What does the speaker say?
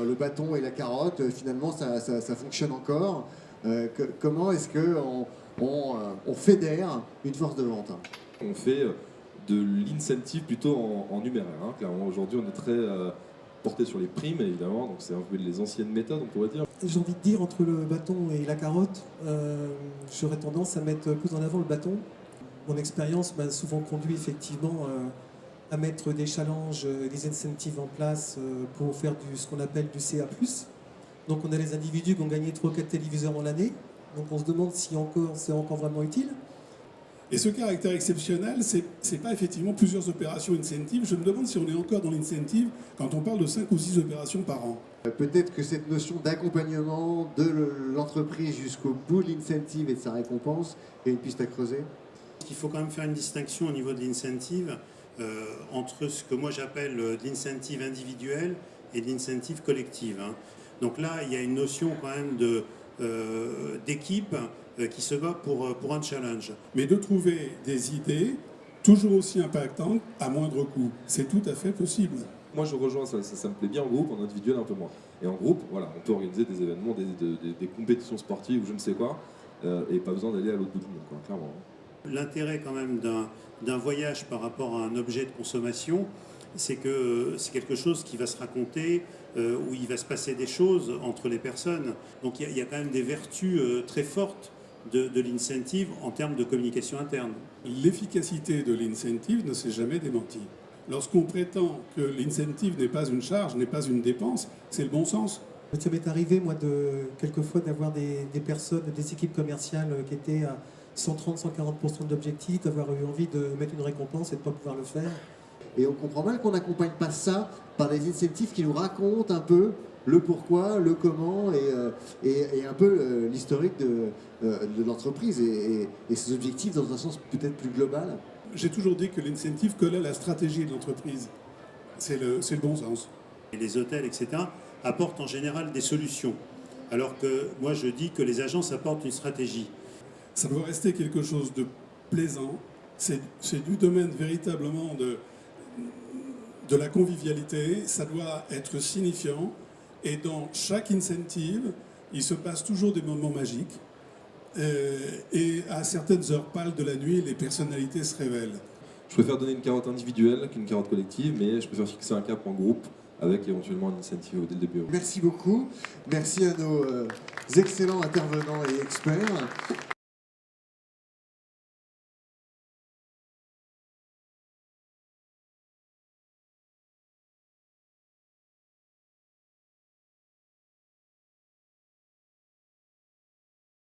le bâton et la carotte, finalement, ça fonctionne encore. Comment est-ce qu'on fédère une force de vente? On fait de l'incentive plutôt en numéraire. Hein. Clairement, aujourd'hui, on est très porté sur les primes, évidemment, donc c'est un peu les anciennes méthodes, on pourrait dire. J'ai envie de dire, entre le bâton et la carotte, j'aurais tendance à mettre plus en avant le bâton. Mon expérience m'a souvent conduit effectivement à mettre des challenges, des incentives en place pour faire ce qu'on appelle du CA+. Donc on a les individus qui ont gagné 3 ou 4 téléviseurs en l'année, donc on se demande si c'est encore vraiment utile. Et ce caractère exceptionnel, c'est pas effectivement plusieurs opérations incentives. Je me demande si on est encore dans l'incentive quand on parle de 5 ou 6 opérations par an. Peut-être que cette notion d'accompagnement de l'entreprise jusqu'au bout de l'incentive et de sa récompense est une piste à creuser. Il faut quand même faire une distinction au niveau de l'incentive entre ce que moi j'appelle l'incentive individuel et l'incentive collective. Hein. Donc là, il y a une notion quand même d'équipe qui se bat pour un challenge. Mais de trouver des idées toujours aussi impactantes à moindre coût, c'est tout à fait possible. Moi, je rejoins, ça me plaît bien en groupe, en individuel un peu moins. Et en groupe, voilà, on peut organiser des événements, des compétitions sportives ou je ne sais quoi, et pas besoin d'aller à l'autre bout du monde, quoi, clairement. L'intérêt quand même d'un voyage par rapport à un objet de consommation, c'est que c'est quelque chose qui va se raconter, où il va se passer des choses entre les personnes. Donc il y a quand même des vertus très fortes de l'incentive en termes de communication interne. L'efficacité de l'incentive ne s'est jamais démentie. Lorsqu'on prétend que l'incentive n'est pas une charge, n'est pas une dépense, c'est le bon sens. Ça m'est arrivé, moi, quelquefois d'avoir des personnes, des équipes commerciales qui étaient à 130-140% d'objectifs, d'avoir eu envie de mettre une récompense et de ne pas pouvoir le faire. Et on comprend mal qu'on n'accompagne pas ça par des incentives qui nous racontent un peu le pourquoi, le comment et un peu l'historique de l'entreprise et ses objectifs dans un sens peut-être plus global. J'ai toujours dit que l'incentive collait à la stratégie de l'entreprise. C'est le bon sens. Et les hôtels, etc., apportent en général des solutions. Alors que moi, je dis que les agences apportent une stratégie. Ça doit rester quelque chose de plaisant. C'est du domaine véritablement de la convivialité. Ça doit être signifiant. Et dans chaque incentive, il se passe toujours des moments magiques. Et à certaines heures pâles de la nuit, les personnalités se révèlent. Je préfère donner une carotte individuelle qu'une carotte collective, mais je préfère fixer un cap en groupe avec éventuellement un incentive dès le début. Merci beaucoup. Merci à nos excellents intervenants et experts.